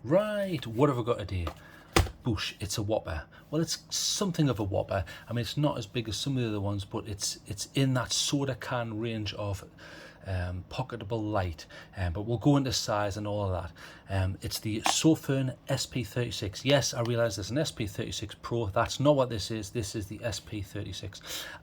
Right, what have I got today? Boosh, it's a whopper. Well, it's something of a whopper. I mean, it's not as big as some of the other ones, but it's in that soda can range of pocketable light, but we'll go into size and all of that. It's the Sofirn SP36. Yes, I realize there's an SP36 Pro. That's not what this is. This is the SP36.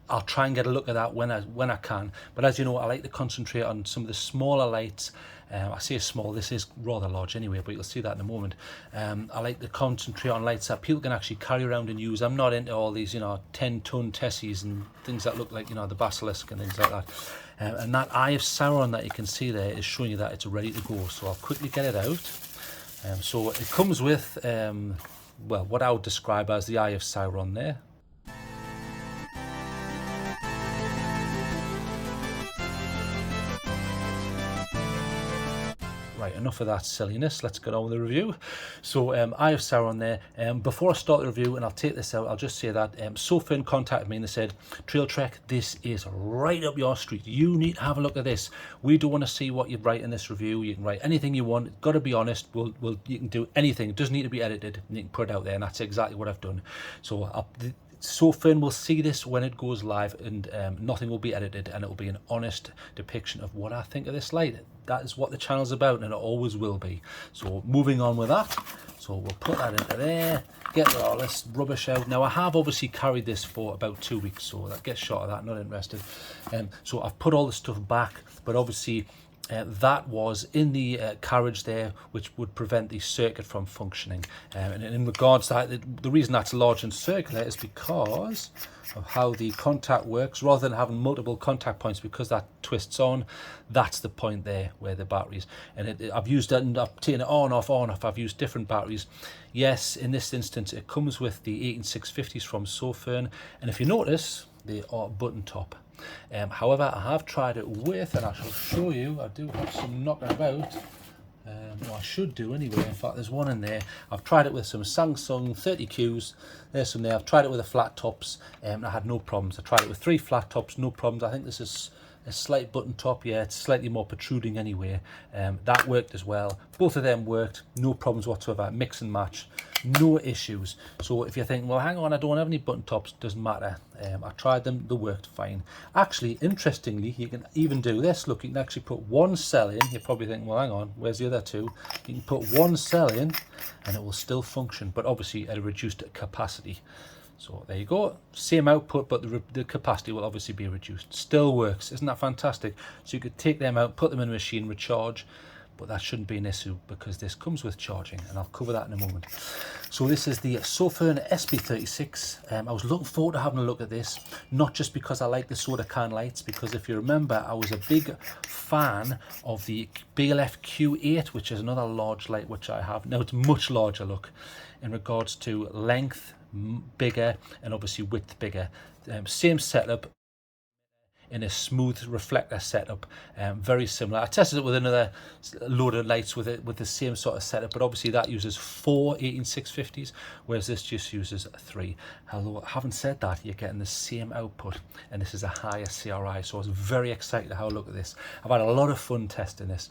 I'll try and get a look at that when I can, but as you know, I like to concentrate on some of the smaller lights. I say small, this is rather large anyway, but you'll see that in a moment. I like to concentrate on lights that people can actually carry around and use. I'm not into all these, 10-ton Tessies and things that look like, the basilisk and things like that. And that Eye of Sauron that you can see there is showing you that it's ready to go. So I'll quickly get it out. So it comes with, well, what I would describe as the Eye of Sauron there. Right, enough of that silliness, let's get on with the review. So Eye of Sauron there. Before I start the review, and I'll take this out, I'll just say that Sofirn contacted me and they said, TrailTrek, this is right up your street. You need to have a look at this. We don't want to see what you write in this review. You can write anything you want. It's got to be honest. You can do anything. It doesn't need to be edited. You can put it out there, and that's exactly what I've done. So Sofirn will see this when it goes live, and nothing will be edited, and it will be an honest depiction of what I think of this light. That is what the channel's about, and it always will be. So moving on with that, so we'll put that into there, get all this rubbish out. Now I have obviously carried this for about 2 weeks, so that gets shot of that, not interested. So I've put all the stuff back, but obviously that was in the carriage there, which would prevent the circuit from functioning. And in regards to that, the reason that's large and circular is because of how the contact works. Rather than having multiple contact points, because that twists on, that's the point there where the batteries, and I've used that, and I've taken it on off, I've used different batteries. Yes, in this instance it comes with the 18650s from Sofirn, and if you notice, they are button top. However, I have tried it with, and I shall show you, I do have some knocking about. Well, I should do anyway. In fact, there's one in there. I've tried it with some Samsung 30Qs. There's some there. I've tried it with the flat tops, and I had no problems. I tried it with 3 flat tops, no problems. I think this is a slight button top. Yeah, it's slightly more protruding anyway. That worked as well. Both of them worked, no problems whatsoever. Mix and match, no issues. So if you think, well, hang on, I don't have any button tops, doesn't matter. I tried them, they worked fine. Actually, interestingly, you can even do this. Look, you can actually put one cell in. You probably think, well, hang on, where's the other two? You can put one cell in and it will still function, but obviously at a reduced capacity. So there you go, same output, but the capacity will obviously be reduced. Still works, isn't that fantastic? So you could take them out, put them in a machine, recharge, but that shouldn't be an issue because this comes with charging, and I'll cover that in a moment. So this is the Sofirn SP36. I was looking forward to having a look at this, not just because I like the soda can lights, because if you remember, I was a big fan of the BLF Q8, which is another large light which I have. Now it's much larger, look, in regards to length, bigger, and obviously width bigger. Same setup in a smooth reflector setup, very similar. I tested it with another load of lights with the same sort of setup, but obviously that uses 4 18650s, whereas this just uses 3. Although having said that, you're getting the same output, and this is a higher CRI, so I was very excited to have a look at this. I've had a lot of fun testing this.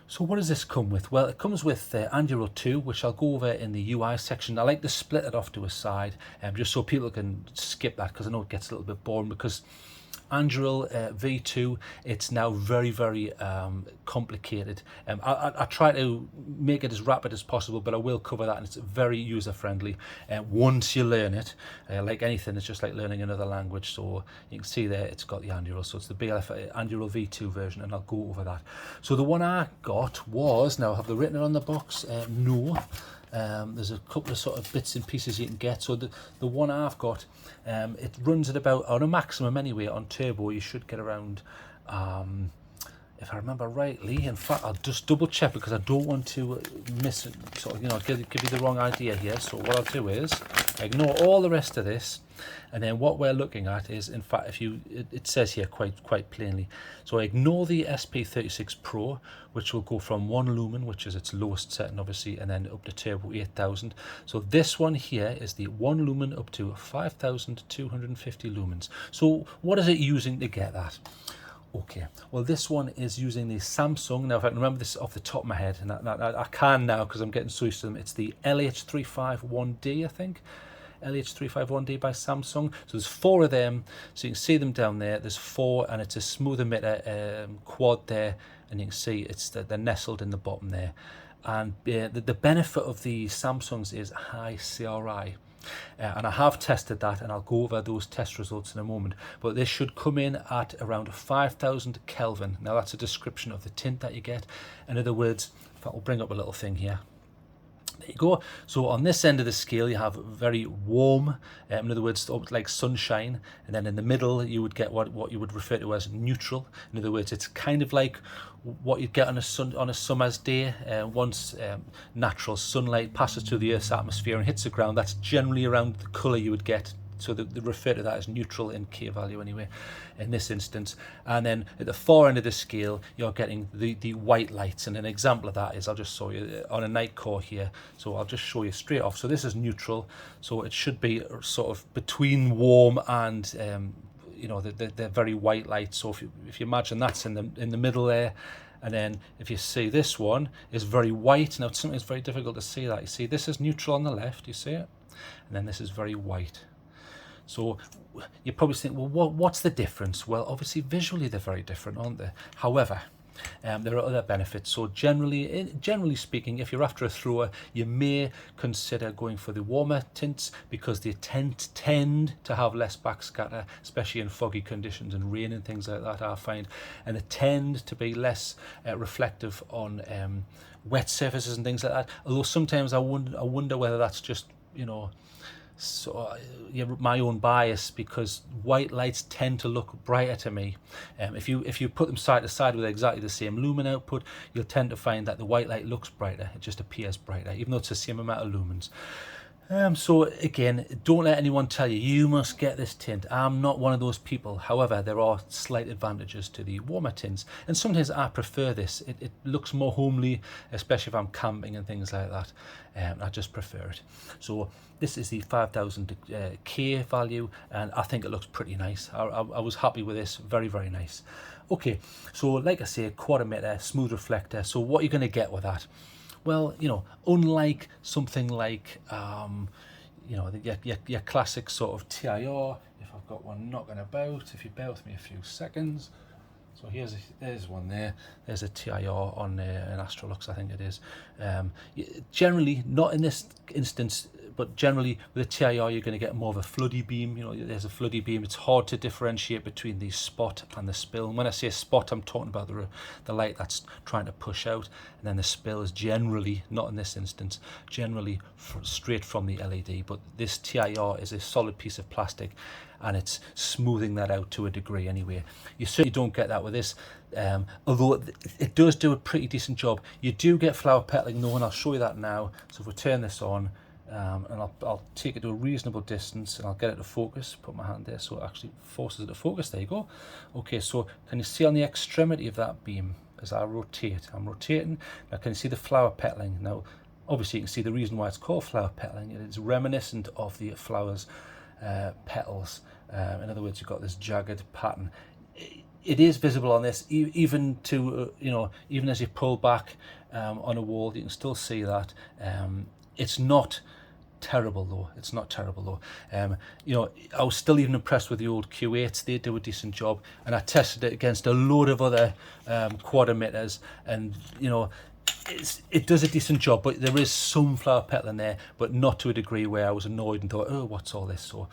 So what does this come with? Well, it comes with Anduril 2, which I'll go over in the UI section. I like to split it off to a side, just so people can skip that, because I know it gets a little bit boring, because Anduril V2, it's now very, very complicated. I try to make it as rapid as possible, but I will cover that, and it's very user friendly once you learn it. Like anything, it's just like learning another language. So you can see there it's got the Anduril, so it's the BLF Anduril V2 version, and I'll go over that. So the one I got was, now have they written it on the box? No. There's a couple of sort of bits and pieces you can get. So the one I've got, it runs at about, on a maximum anyway, on turbo you should get around, if I remember rightly, in fact I'll just double check because I don't want to miss it, sort of, give you the wrong idea here. So what I'll do is ignore all the rest of this, and then what we're looking at is, in fact, if you, it says here quite plainly, so ignore the SP36 Pro, which will go from 1 lumen, which is its lowest setting obviously, and then up to turbo 8000. So this one here is the 1 lumen up to 5250 lumens. So what is it using to get that? Okay, well this one is using the Samsung. Now if I can remember this off the top of my head, and I can now because I'm getting so used to them, it's the LH351D, I think. LH351D by Samsung. So there's 4 of them, so you can see them down there. There's 4, and it's a smooth emitter quad there, and you can see it's they're nestled in the bottom there. And the benefit of the Samsungs is high CRI. And I have tested that, and I'll go over those test results in a moment, but this should come in at around 5,000 Kelvin. Now that's a description of the tint that you get. In other words, if I'll bring up a little thing here. There you go. So on this end of the scale you have very warm, in other words like sunshine, and then in the middle you would get what you would refer to as neutral. In other words, it's kind of like what you'd get on a summer's day. Once natural sunlight passes through the Earth's atmosphere and hits the ground, that's generally around the colour you would get. So they refer to that as neutral in K value anyway, in this instance. And then at the far end of the scale, you're getting the white lights. And an example of that is, I'll just show you on a night core here. So I'll just show you straight off. So this is neutral. So it should be sort of between warm and you know, the very white lights. So if you imagine that's in the middle there. And then if you see this one is very white. Now it's sometimes very difficult to see that. You see this is neutral on the left, you see it? And then this is very white. So you probably think, well, what's the difference? Well, obviously visually they're very different, aren't they? However, there are other benefits. So generally speaking, if you're after a thrower, you may consider going for the warmer tints because they tend to have less backscatter, especially in foggy conditions and rain and things like that, I find. And they tend to be less reflective on wet surfaces and things like that. Although sometimes I wonder whether that's just, you know, so my own bias, because white lights tend to look brighter to me. If you put them side to side with exactly the same lumen output, you'll tend to find that the white light looks brighter. It just appears brighter, even though it's the same amount of lumens. So again, don't let anyone tell you, you must get this tint. I'm not one of those people. However, there are slight advantages to the warmer tints. And sometimes I prefer this. It looks more homely, especially if I'm camping and things like that. I just prefer it. So this is the 5000 K value, and I think it looks pretty nice. I was happy with this. Very, very nice. Okay, so like I say, quad emitter, smooth reflector. So what are you going to get with that? Well, you know, unlike something like, you know, your classic sort of TIR, if I've got one knocking about, if you bear with me a few seconds. So there's one there. There's a TIR on an Astrolux, I think it is. Generally, not in this instance, but generally with a TIR you're going to get more of a floody beam. You know, there's a floody beam. It's hard to differentiate between the spot and the spill. And when I say spot, I'm talking about the light that's trying to push out, and then the spill is generally, not in this instance, generally straight from the LED. But this TIR is a solid piece of plastic, and it's smoothing that out to a degree anyway. You certainly don't get that with this, although it does do a pretty decent job. You do get flower petaling though, and I'll show you that now. So if we turn this on, and I'll take it to a reasonable distance, and I'll get it to focus, put my hand there so it actually forces it to focus. There you go. Okay, so can you see on the extremity of that beam as I rotate? I'm rotating. Now can you see the flower petaling? Now obviously you can see the reason why it's called flower petaling. It is reminiscent of the flowers petals. In other words, you've got this jagged pattern. It is visible on this, even to you know, even as you pull back on a wall, you can still see that. It's not terrible though. It's not terrible though. You know, I was still even impressed with the old Q8s. They do a decent job, and I tested it against a load of other quad emitters, and you know, it does a decent job, but there is some flower petal in there, but not to a degree where I was annoyed and thought, oh, what's all this? So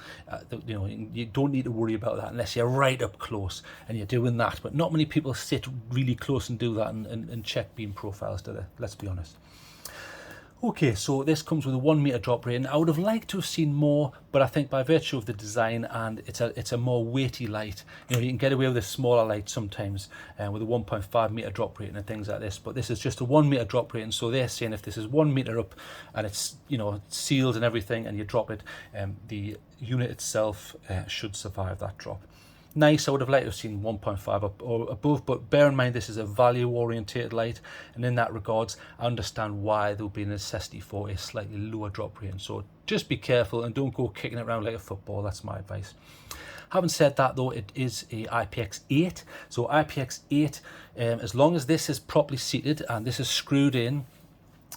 you know, you don't need to worry about that unless you're right up close and you're doing that. But not many people sit really close and do that and check beam profiles, do they? Let's be honest. Okay, so this comes with a 1 meter drop rating. I would have liked to have seen more, but I think by virtue of the design, and it's a more weighty light, you know, you can get away with a smaller light sometimes with a 1.5 meter drop rating and things like this. But this is just a 1 meter drop rating, so they're saying if this is 1 meter up and it's, you know, sealed and everything, and you drop it, the unit itself should survive that drop. Nice. I would have liked to have seen 1.5 up or above, but bear in mind this is a value orientated light, and in that regards I understand why there will be a necessity for a slightly lower drop rating. So just be careful and don't go kicking it around like a football. That's my advice. Having said that though, it is a IPX8. So IPX8, as long as this is properly seated and this is screwed in,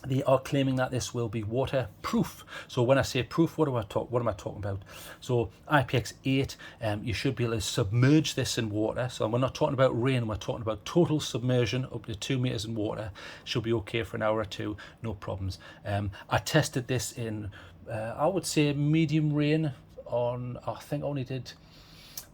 they are claiming that this will be waterproof. So when I say proof, what am I talking about? So IPX8, you should be able to submerge this in water. So we're not talking about rain, we're talking about total submersion up to 2 meters in water. Should be okay for an hour or two, no problems. I tested this in, I would say medium rain on, I think I only did,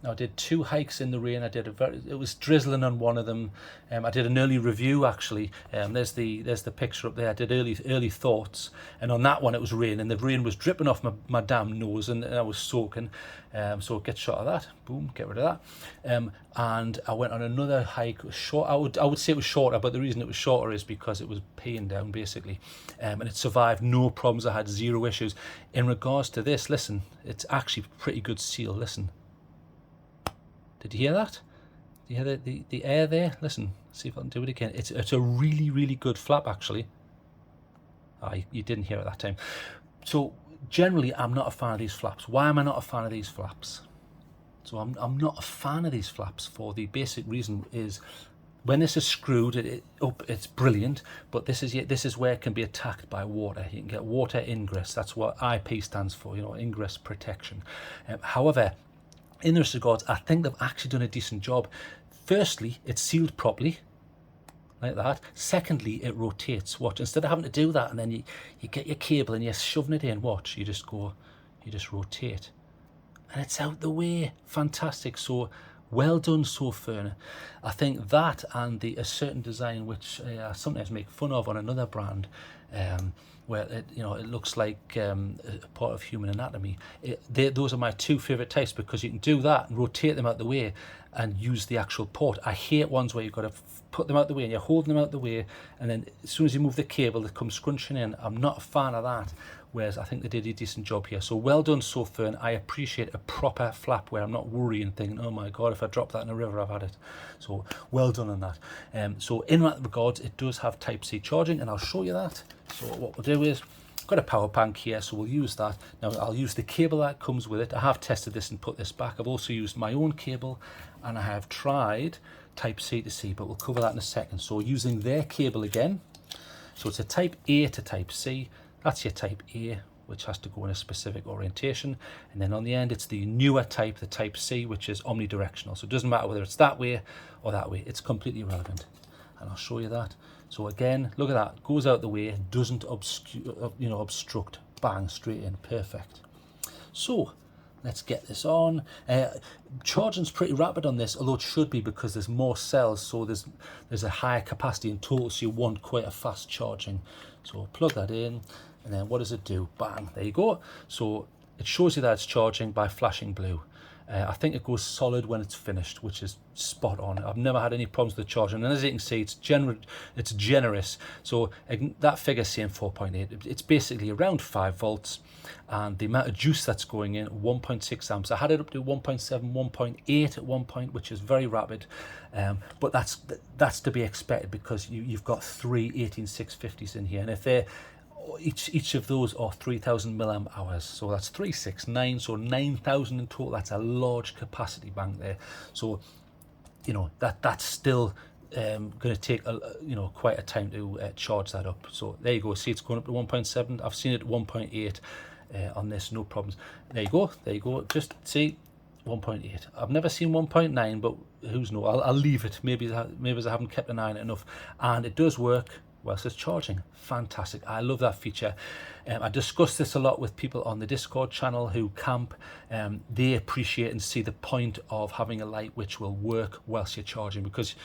I did 2 hikes in the rain. It was drizzling on one of them. I did an early review actually. There's the picture up there. I did early thoughts, and on that one it was raining. The rain was dripping off my damn nose, and I was soaking. So get shot of that. Boom, get rid of that. And I went on another hike. Short. I would say it was shorter, but the reason it was shorter is because it was peeing down basically, and it survived no problems. I had 0 issues. In regards to this, listen, it's actually pretty good seal. Listen. Did you hear that? Do you hear the air there? Listen, see if I can do it again. It's a really, really good flap actually. You didn't hear it that time. So generally I'm not a fan of these flaps. Why am I not a fan of these flaps? So I'm not a fan of these flaps for the basic reason is when this is screwed up, it's brilliant, but this is where it can be attacked by water. You can get water ingress. That's what IP stands for, you know, ingress protection. However, in this regards, I think they've actually done a decent job. Firstly, it's sealed properly, like that. Secondly, it rotates. Watch, instead of having to do that and then you get your cable and you're shoving it in, watch, you just rotate. And it's out the way. Fantastic. So, well done, Sofirn. I think that and a certain design, which I sometimes make fun of on another brand, where it looks like a part of human anatomy. Those are my 2 favorite types because you can do that and rotate them out the way and use the actual port. I hate ones where you've got to put them out the way and you're holding them out the way, and then as soon as you move the cable, they come scrunching in. I'm not a fan of that. Whereas I think they did a decent job here. So well done, Sofirn. I appreciate a proper flap where I'm not worrying, thinking, oh my God, if I drop that in a river, I've had it. So well done on that. So in that regards, it does have Type-C charging, and I'll show you that. So what we'll do is, I've got a power bank here, so we'll use that. Now I'll use the cable that comes with it. I have tested this and put this back. I've also used my own cable, and I have tried Type-C to C, but we'll cover that in a second. So using their cable again. So it's a Type A to Type-C. That's your Type A, which has to go in a specific orientation. And then on the end, it's the newer type, the Type C, which is omnidirectional. So it doesn't matter whether it's that way or that way. It's completely irrelevant. And I'll show you that. So again, look at that. Goes out the way, doesn't obstruct. Bang, straight in. Perfect. So let's get this on. Charging's pretty rapid on this, although it should be because there's more cells. So there's a higher capacity in total, so you want quite a fast charging. So plug that in. And then what does it do? Bang, there you go. So it shows you that it's charging by flashing blue. I think it goes solid when it's finished, which is spot on. I've never had any problems with the charging. And as you can see, it's generous. So that figure's saying 4.8. It's basically around 5 volts. And the amount of juice that's going in, 1.6 amps. I had it up to 1.7, 1.8 at one point, which is very rapid. But that's to be expected because you've got 3 18650s in here. And if they're each of those are 3000 milliamp hours, so that's 369, so 9000 in total. That's a large capacity bank there. So that's still going to take quite a time to charge that up. So there you go. See, it's going up to 1.7. I've seen it at 1.8 on this, no problems. There you go. Just see 1.8. I've never seen 1.9, but who's know? I'll leave it. Maybe I haven't kept an eye on it enough. And it does work whilst it's charging. Fantastic. I love that feature. I discuss this a lot with people on the Discord channel who camp. They appreciate and see the point of having a light which will work whilst you're charging, because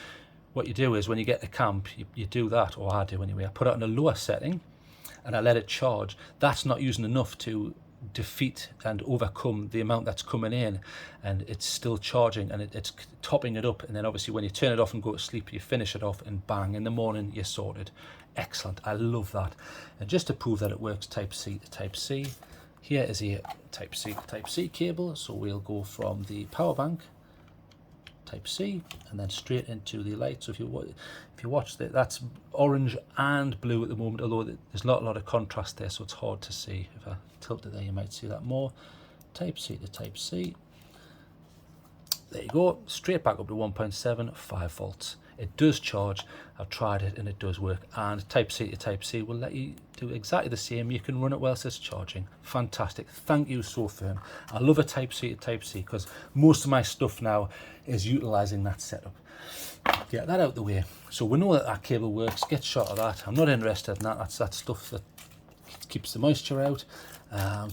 what you do is when you get to camp, you do that, or I do anyway. I put it on a lower setting and I let it charge. That's not using enough to defeat and overcome the amount that's coming in, and it's still charging, and it's topping it up. And then obviously when you turn it off and go to sleep, you finish it off and bang, in the morning you're sorted. Excellent. I love that. And just to prove that it works Type C to Type C, here is a Type C to Type C cable. So we'll go from the power bank, Type C, and then straight into the light. So if you watch that, that's orange and blue at the moment, although there's not a lot of contrast there, so it's hard to see. If I tilt it there, you might see that more. Type C to Type C. there you go, straight back up to 1.7, 5 volts. It does charge. I've tried it and it does work. And Type C to Type C will let you do exactly the same. You can run it whilst it's charging. Fantastic. Thank you, Sofirn. I love a Type C to Type C because most of my stuff now is utilising that setup. Get that out the way. So we know that that cable works. Get shot of that. I'm not interested in that. That's that stuff that keeps the moisture out.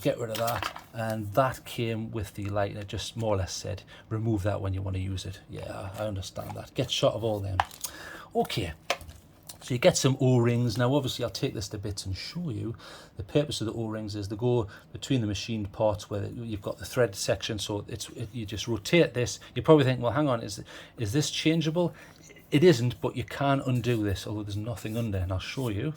Get rid of that. And that came with the light, and it just more or less said remove that when you want to use it. Yeah, I understand that. Get shot of all them. Okay, so you get some O-rings. Now obviously I'll take this to bits and show you. The purpose of the O-rings is they go between the machined parts where you've got the thread section, so you just rotate this. You probably think, well, hang on, is this changeable? It isn't, but you can undo this, although there's nothing under, and I'll show you.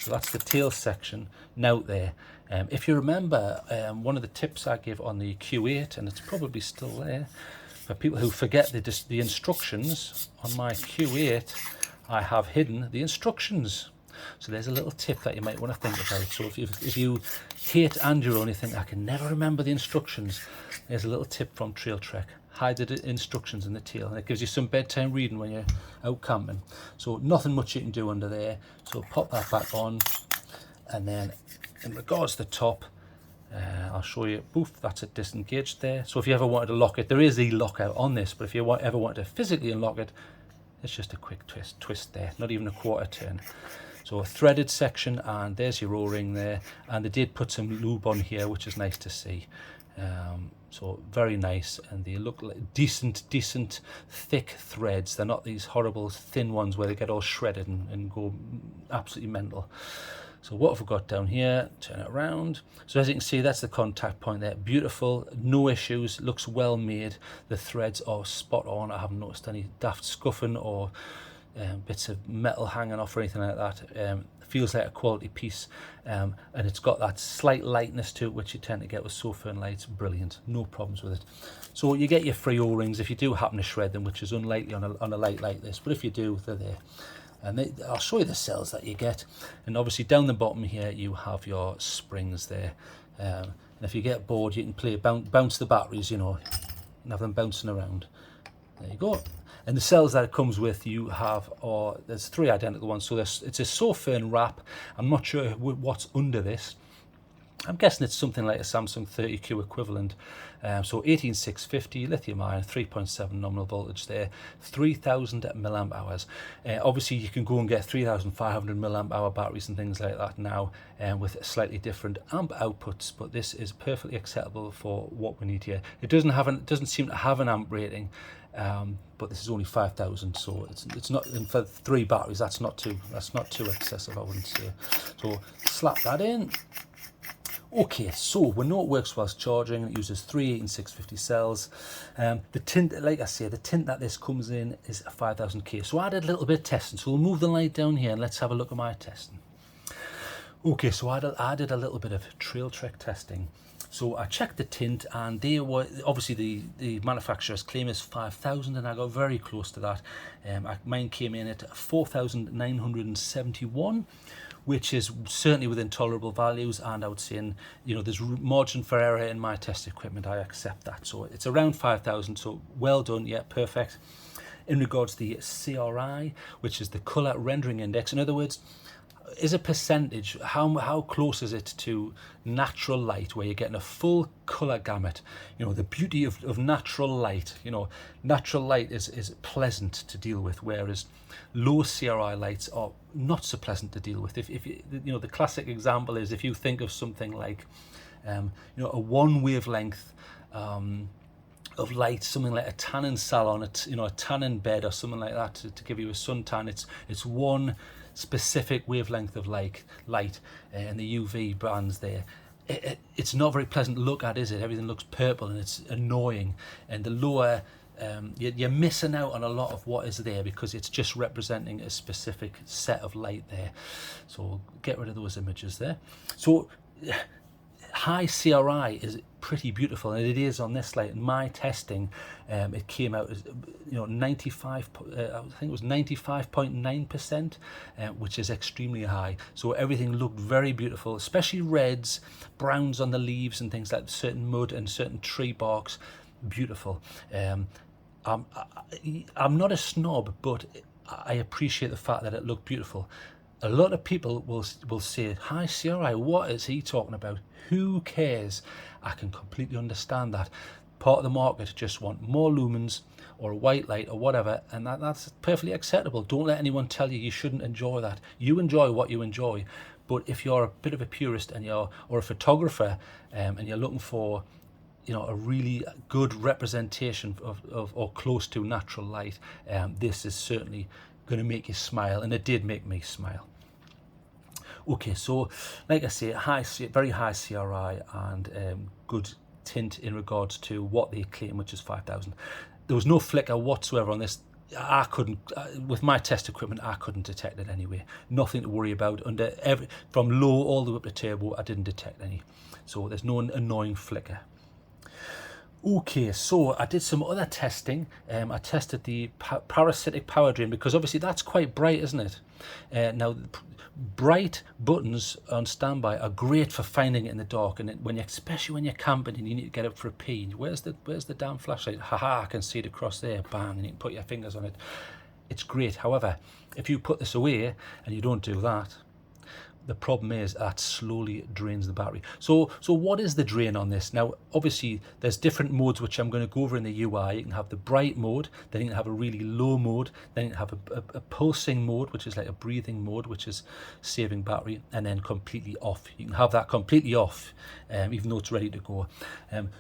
So that's the tail section now there. If you remember, one of the tips I gave on the Q8, and it's probably still there, for people who forget the instructions, on my Q8, I have hidden the instructions. So there's a little tip that you might want to think about. So if you hate Anduril and you think, I can never remember the instructions, there's a little tip from TrailTrek. Hide the instructions in the tail, and it gives you some bedtime reading when you're out camping. So nothing much you can do under there. So pop that back on, and then in regards to the top, I'll show you, poof, that's it disengaged there. So if you ever wanted to lock it, there is a lockout on this, but if you ever wanted to physically unlock it, it's just a quick twist there, not even a quarter turn. So a threaded section, and there's your O-ring there, and they did put some lube on here, which is nice to see. So very nice, and they look like decent thick threads. They're not these horrible thin ones where they get all shredded and go absolutely mental. So what have we got down here? Turn it around. So as you can see, that's the contact point there. Beautiful, no issues, looks well made. The threads are spot on. I haven't noticed any daft scuffing or bits of metal hanging off or anything like that. Feels like a quality piece, and it's got that slight lightness to it, which you tend to get with Sofirn lights. Brilliant, no problems with it. So you get your free O-rings if you do happen to shred them, which is unlikely on a light like this, but if you do, they're there. And I'll show you the cells that you get, and obviously down the bottom here you have your springs there, and if you get bored you can play bounce the batteries, you know, and have them bouncing around. There you go. And the cells that it comes with, you have, there's 3 identical ones. So it's a Sofirn wrap. I'm not sure what's under this. I'm guessing it's something like a Samsung 30Q equivalent. So 18650 lithium ion, 3.7 nominal voltage there, 3000 milliamp hours. Obviously you can go and get 3500 milliamp hour batteries and things like that now, with slightly different amp outputs, but this is perfectly acceptable for what we need here. It doesn't seem to have an amp rating, but this is only 5000, so it's not, and for 3 batteries that's not too excessive, I wouldn't say. So slap that in. Okay, so we know it works whilst charging. It uses 3 18650 cells. The tint, like I say, the tint that this comes in is a 5000K. So I did a little bit of testing. So we'll move the light down here and let's have a look at my testing. Okay, so I did a little bit of TrailTrek testing. So I checked the tint, and they were obviously the manufacturer's claim is 5000, and I got very close to that. Mine came in at 4971, which is certainly within tolerable values, and I would say, there's margin for error in my test equipment. I accept that. So it's around 5000. So well done. Yeah, perfect. In regards to the CRI, which is the color rendering index, in other words, is a percentage, how close is it to natural light, where you're getting a full color gamut? The beauty of natural light, natural light is pleasant to deal with, whereas low CRI lights are not so pleasant to deal with. If the classic example is, if you think of something like a 1 wavelength of light, something like a tanning salon, a tanning bed or something like that, to give you a suntan, it's one specific wavelength of light, and the UV bands there. It's not very pleasant to look at, is it? Everything looks purple and it's annoying. And the lower, you're missing out on a lot of what is there, because it's just representing a specific set of light there. So get rid of those images there. So high CRI is pretty beautiful, and it is on this light. In my testing, it came out as 95. I think it was 95.9%, which is extremely high. So everything looked very beautiful, especially reds, browns on the leaves, and things like certain mud and certain tree barks. beautiful. I'm not a snob, but I appreciate the fact that it looked beautiful. A lot of people will say, "Hi CRI, what is he talking about? Who cares?" I can completely understand that. Part of the market just want more lumens or a white light or whatever, and that's perfectly acceptable. Don't let anyone tell you shouldn't enjoy that. You enjoy what you enjoy. But if you're a bit of a purist or a photographer and you're looking for a really good representation of or close to natural light, this is certainly going to make you smile, and it did make me smile. Okay, so like I say, very high CRI and good tint in regards to what they claim, which is 5,000. There was no flicker whatsoever on this. I couldn't, with my test equipment, I couldn't detect it anyway. Nothing to worry about. From low all the way up to turbo, I didn't detect any. So there's no annoying flicker. Okay, so I did some other testing. I tested the parasitic power drain, because obviously that's quite bright, isn't it? Now, bright buttons on standby are great for finding it in the dark, and especially when you're camping and you need to get up for a pee. Where's the damn flashlight? Haha, I can see it across there. Bang, and you can put your fingers on it. It's great. However, if you put this away and you don't do that, the problem is that slowly drains the battery. So what is the drain on this? Now, obviously, there's different modes which I'm going to go over in the UI. You can have the bright mode, then you can have a really low mode, then you can have a pulsing mode, which is like a breathing mode, which is saving battery, and then completely off. You can have that completely off, even though it's ready to go.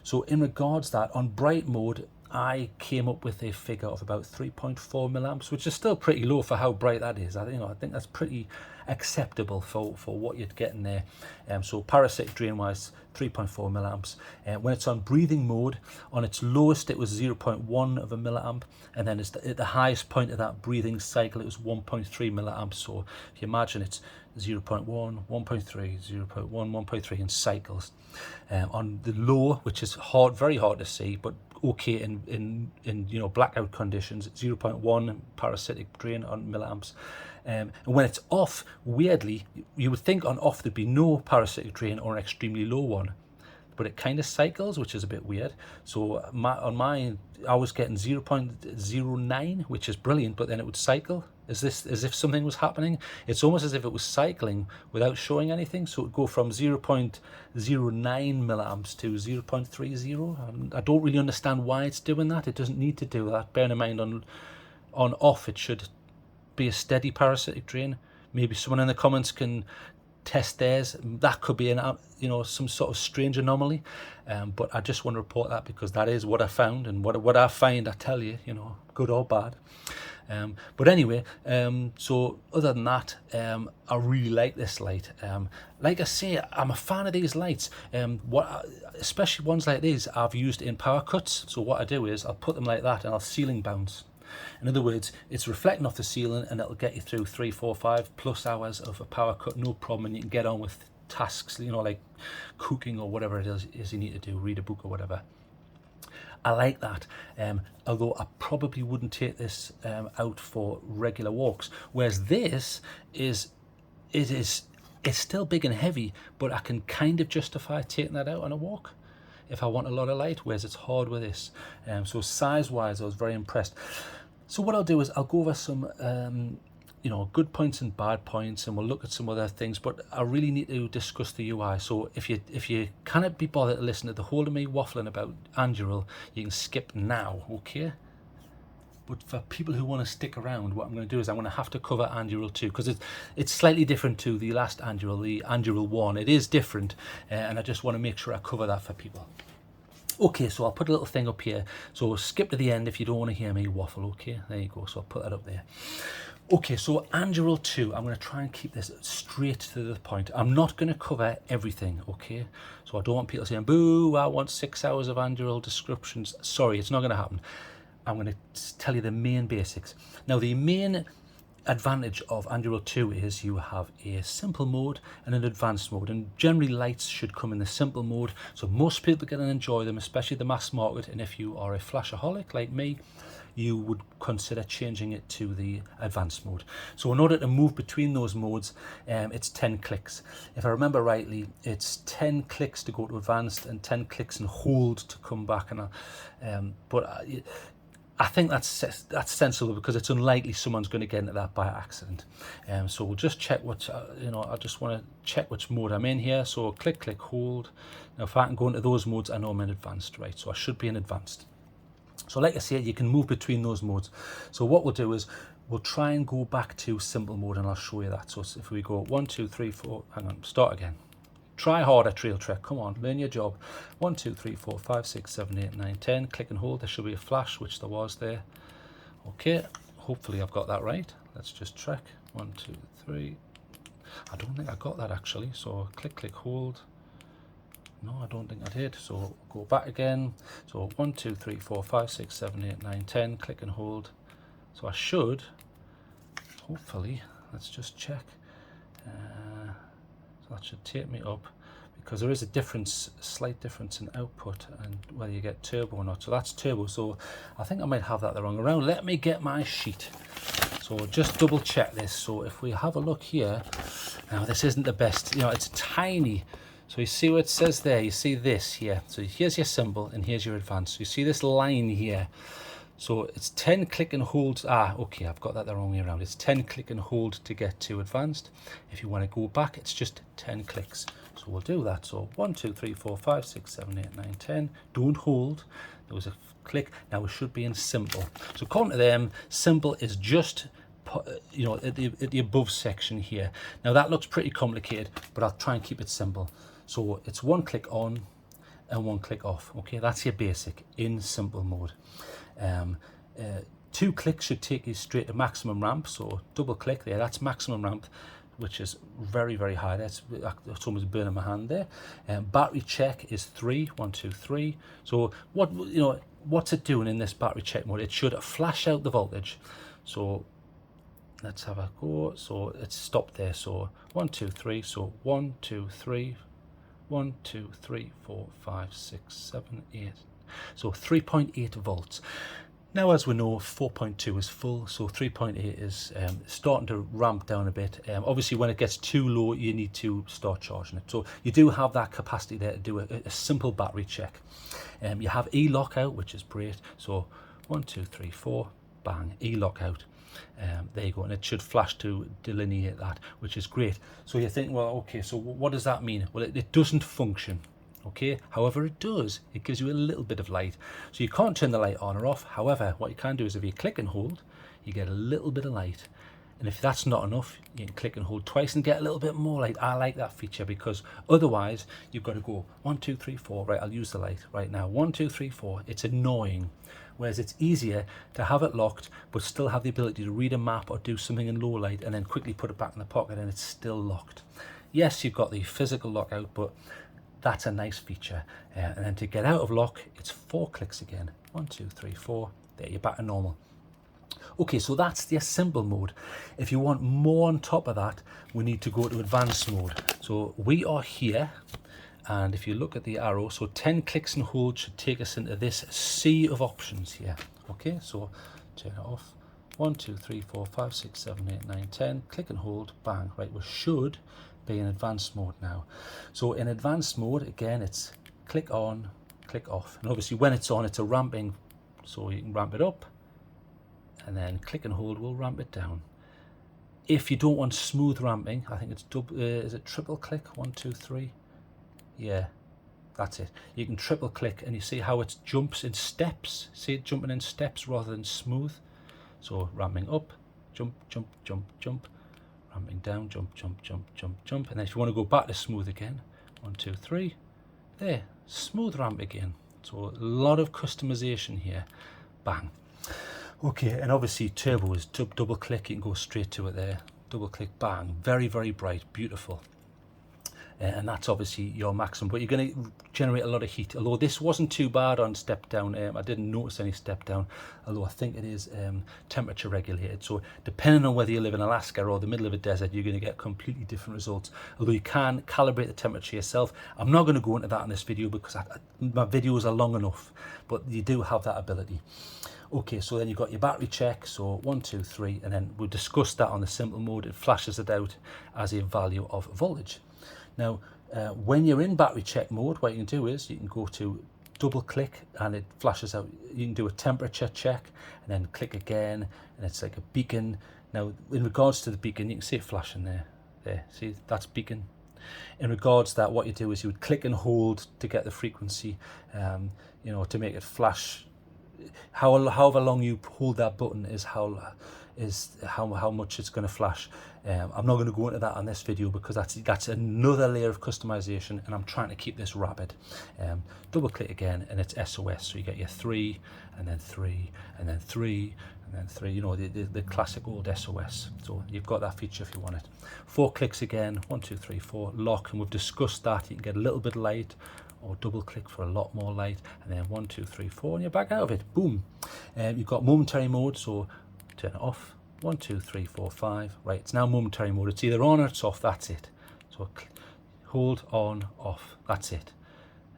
So in regards to that, on bright mode, I came up with a figure of about 3.4 milliamps, which is still pretty low for how bright that is. I think that's pretty acceptable for what you're getting there. So parasitic drain wise, 3.4 milliamps. When it's on breathing mode, on its lowest it was 0.1 of a milliamp, and then at the highest point of that breathing cycle it was 1.3 milliamps. So if you imagine it's 0.1, 1.3, 0.1, 1.3 in cycles. On the low, which is very hard to see, but okay in blackout conditions, 0.1 parasitic drain on milliamps. And when it's off, weirdly, you would think on off there'd be no parasitic drain or an extremely low one, but it kind of cycles, which is a bit weird. So on mine, I was getting 0.09, which is brilliant, but then it would cycle as if something was happening. It's almost as if it was cycling without showing anything. So it would go from 0.09 milliamps to 0.30. I don't really understand why it's doing that. It doesn't need to do that. Bearing in mind on off, it should be a steady parasitic drain. Maybe someone in the comments can test theirs. That could be some sort of strange anomaly, but I just want to report that because that is what I found, and what I find I tell you, good or bad. But anyway, so other than that, I really like this light. Like I say, I'm a fan of these lights. Especially ones like these I've used in power cuts. So what I do is I'll put them like that and I'll ceiling bounce. In other words, it's reflecting off the ceiling and it'll get you through 3, 4, 5+ hours of a power cut, no problem, and you can get on with tasks, like cooking or whatever it is you need to do, read a book or whatever. I like that, although I probably wouldn't take this out for regular walks, whereas this is still big and heavy, but I can kind of justify taking that out on a walk if I want a lot of light, whereas it's hard with this. So size wise, I was very impressed. So what I'll do is I'll go over some good points and bad points, and we'll look at some other things, but I really need to discuss the UI. So if you cannot be bothered to listen to the whole of me waffling about Anduril, you can skip now, okay? But for people who want to stick around, what I'm going to do is I'm going to have to cover Anduril 2, because it's slightly different to the last Anduril, the Anduril 1. It is different, and I just want to make sure I cover that for people. Okay, so I'll put a little thing up here. So skip to the end if you don't want to hear me waffle, okay? There you go, so I'll put that up there. Okay, so Anduril 2, I'm going to try and keep this straight to the point. I'm not going to cover everything, okay? So I don't want people saying, boo, I want 6 hours of Anduril descriptions. Sorry, it's not going to happen. I'm going to tell you the main basics. Now, the main advantage of Anduril 2 is you have a simple mode and an advanced mode, and generally lights should come in the simple mode, so most people can enjoy them, especially the mass market. And if you are a flashaholic like me, you would consider changing it to the advanced mode. So in order to move between those modes, it's 10 clicks. If I remember rightly, it's 10 clicks to go to advanced and 10 clicks and hold to come back. And I think that's sensible, because it's unlikely someone's going to get into that by accident. So we'll just check what, I just want to check which mode I'm in here. So click, click, hold. Now if I can go into those modes, I know I'm in advanced, right? So I should be in advanced. So like I said, you can move between those modes. So what we'll do is we'll try and go back to simple mode, and I'll show you that. So if we go 1, 2, 3, 4, hang on, start again. Try harder, TrailTrek, come on, learn your job. 1, 2, 3, 4, 5, 6, 7, 8, 9, 10. Click and hold. There should be a flash, which there was there. Okay, hopefully I've got that right. Let's just check. 1, 2, 3. I don't think I got that actually. So click, click, hold. No, I don't think I did. So go back again. So 1, 2, 3, 4, 5, 6, 7, 8, 9, 10. Click and hold. So I should, hopefully, let's just check. So that should take me up, because there is a difference, slight difference in output and whether you get turbo or not. So that's turbo. So I think I might have that the wrong around. Let me get my sheet. So just double check this. So if we have a look here, now this isn't the best, it's tiny. So you see what it says there, you see this here. So here's your symbol and here's your advanced. So you see this line here. So it's 10 click and hold. Okay, I've got that the wrong way around. It's 10 click and hold to get to advanced. If you want to go back, it's just 10 clicks. So we'll do that. So 1, 2, 3, 4, 5, 6, 7, 8, 9, 10. Don't hold. There was a click. Now we should be in simple. So according to them, simple is just at the above section here. Now that looks pretty complicated, but I'll try and keep it simple. So it's 1 click on and 1 click off. Okay, that's your basic in simple mode. 2 clicks should take you straight to maximum ramp. So double click there, that's maximum ramp, which is very, very high. That's almost burning my hand there. Battery check is 3, 1, 2, 3. So what's it doing in this battery check mode? It should flash out the voltage. So let's have a go. So it's stopped there. So 1, 2, 3. So 1, 2, 3. 1, 2, 3, 4, 5, 6, 7, 8. So 3.8 volts. Now, as we know, 4.2 is full, so 3.8 is starting to ramp down a bit. Obviously, when it gets too low, you need to start charging it. So you do have that capacity there to do a simple battery check. You have E-lockout, which is great. So 1, 2, 3, 4, bang, E-lockout. There you go, and it should flash to delineate that, which is great. So you think, well, okay, so what does that mean? Well, it doesn't function. Okay, however it does, it gives you a little bit of light. So you can't turn the light on or off. However, what you can do is if you click and hold, you get a little bit of light. And if that's not enough, you can click and hold twice and get a little bit more light. I like that feature, because otherwise you've got to go 1, 2, 3, 4. Right, I'll use the light right now. 1, 2, 3, 4. It's annoying. Whereas it's easier to have it locked, but still have the ability to read a map or do something in low light and then quickly put it back in the pocket and it's still locked. Yes, you've got the physical lockout, but that's a nice feature. And then to get out of lock, it's 4 clicks again. 1, 2, 3, 4. There, you're back to normal. Okay, so that's the simple mode. If you want more on top of that, we need to go to advanced mode. So we are here, and if you look at the arrow, so 10 clicks and hold should take us into this sea of options here. Okay, so turn it off. 1, 2, 3, 4, 5, 6, 7, 8, 9, 10. Click and hold, bang. Right, we should be in advanced mode now. So in advanced mode, again, it's click on, click off. And obviously when it's on, it's a ramping, so you can ramp it up, and then click and hold will ramp it down. If you don't want smooth ramping, I think it's is it triple click? 1, 2, 3. Yeah, that's it. You can triple click and you see how it jumps in steps. See it jumping in steps rather than smooth. So ramping up, jump, jump, jump, jump. Ramping down, jump, jump, jump, jump, jump. And then if you want to go back to smooth again, 1, 2, 3. There, smooth ramp again. So a lot of customization here. Bang. Okay, and obviously turbo is double click, you can go straight to it there. Double click, bang, very, very bright, beautiful. and that's obviously your maximum, but you're going to generate a lot of heat. Although this wasn't too bad on step down, I didn't notice any step down, although I think it is temperature regulated. So depending on whether you live in Alaska or the middle of a desert, you're going to get completely different results, although you can calibrate the temperature yourself. I'm not going to go into that in this video because my videos are long enough, but you do have that ability. Okay, so then you've got your battery check, so 1, 2, 3, and then we'll discuss that on the simple mode. It flashes it out as a value of voltage. Now, when you're in battery check mode, what you can do is you can go to double click and it flashes out. You can do a temperature check and then click again, and it's like a beacon. Now, in regards to the beacon, you can see it flashing there. There, see, that's beacon. In regards to that, what you do is you would click and hold to get the frequency, you know, to make it flash. However long you hold that button is how much it's going to flash. I'm not going to go into that on this video because that's another layer of customization, and I'm trying to keep this rapid. Double click again and it's SOS, so you get your 3 and then 3 and then 3 and then 3, you know, the classic old SOS. So you've got that feature if you want it. 4 clicks again, 1, 2, 3, 4, lock, and we've discussed that. You can get a little bit of light, or double click for a lot more light, and then 1, 2, 3, 4, and you're back out of it. Boom. You've got momentary mode, so turn it off. 1, 2, 3, 4, 5. Right, it's now momentary mode. It's either on or it's off. That's it. So hold on, off. That's it.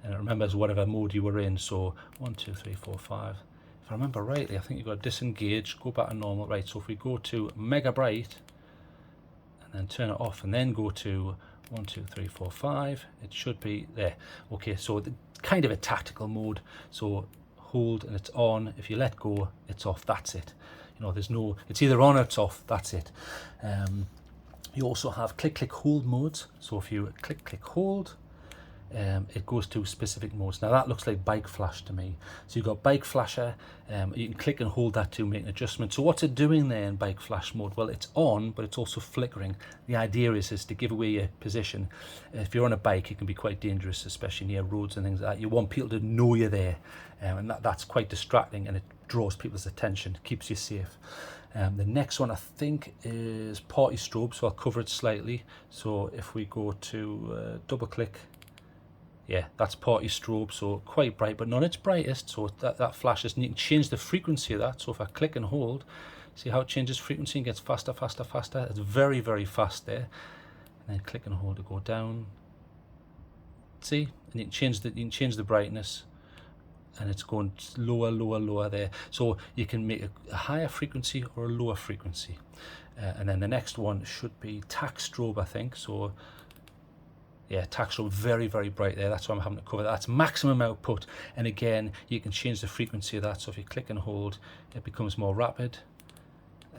And it remembers whatever mode you were in. So 1, 2, 3, 4, 5. If I remember rightly, I think you've got to disengage, go back to normal. Right, so if we go to mega bright and then turn it off and then go to 1, 2, 3, 4, 5, it should be there. Okay, so kind of a tactical mode. So hold and it's on. If you let go, it's off. That's it. You know, there's no, it's either on or it's off. That's it. You also have click, click, hold modes. So if you click, click, hold, it goes to specific modes. Now that looks like bike flash to me. So you've got bike flasher. You can click and hold that to make an adjustment. So what's it doing there in bike flash mode? Well, it's on, but it's also flickering. The idea is to give away your position. If you're on a bike, it can be quite dangerous, especially near roads and things like that. You want people to know you're there, and that's quite distracting, and it draws people's attention, keeps you safe. The next one I think is party strobe, so I'll cover it slightly. So if we go to double click, yeah, that's party strobe, so quite bright, but not its brightest, so that flashes, and you can change the frequency of that. So if I click and hold, see how it changes frequency and gets faster, faster, faster. It's very, very fast there. And then click and hold to go down. See, and you can change the brightness, and it's going lower, lower, lower there. So you can make a higher frequency or a lower frequency. And then the next one should be tack strobe, I think. So yeah, tack strobe, very, very bright there. That's why I'm having to cover that. That's maximum output. And again, you can change the frequency of that. So if you click and hold, it becomes more rapid.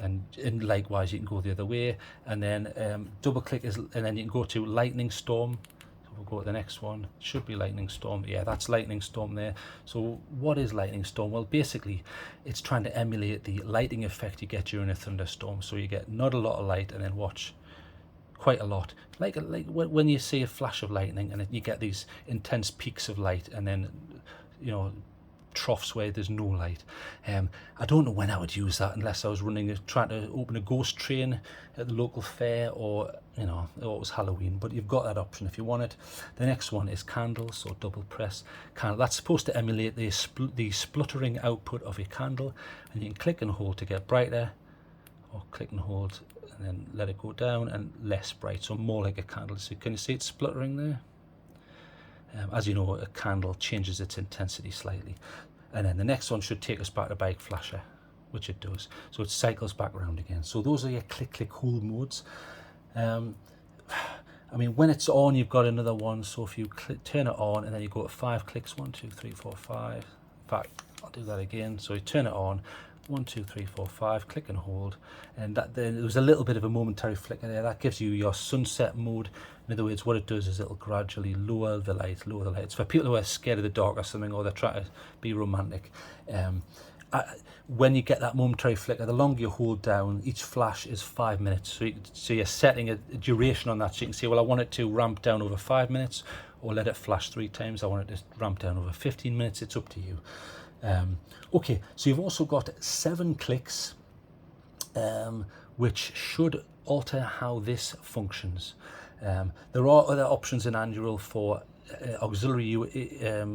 And likewise, you can go the other way. And then double click and then you can go to lightning storm. We'll go to the next one. It should be lightning storm. Yeah, that's lightning storm there. So what is lightning storm? Well, basically it's trying to emulate the lighting effect you get during a thunderstorm. So you get not a lot of light and then watch quite a lot, like when you see a flash of lightning and you get these intense peaks of light, and then, you know, troughs where there's no light. I don't know when I would use that unless I was trying to open a ghost train at the local fair, or, you know, or it was Halloween. But you've got that option if you want it. The next one is candle, so double press candle. That's supposed to emulate the spluttering output of a candle, and you can click and hold to get brighter, or click and hold and then let it go down and less bright, so more like a candle. So can you see it spluttering there? As you know, a candle changes its intensity slightly. And then the next one should take us back to bike flasher, which it does. So it cycles back around again. So those are your click, click, hold modes. I mean, when it's on, you've got another one. So if you turn it on and then you go to 5 clicks, 1, 2, 3, 4, 5. In fact, I'll do that again. So you turn it on, 1, 2, 3, 4, 5, click and hold, and that then there was a little bit of a momentary flicker there. That gives you your sunset mode. In other words, what it does is it'll gradually lower the light, lower the light. It's for people who are scared of the dark or something, or they're trying to be romantic. When you get that momentary flicker, the longer you hold down, each flash is 5 minutes. So you're setting a duration on that, so you can say, well, I want it to ramp down over 5 minutes, or let it flash 3 times. I want it to ramp down over 15 minutes. It's up to you. Okay, so you've also got 7 clicks, which should alter how this functions. There are other options in Anduril for auxiliary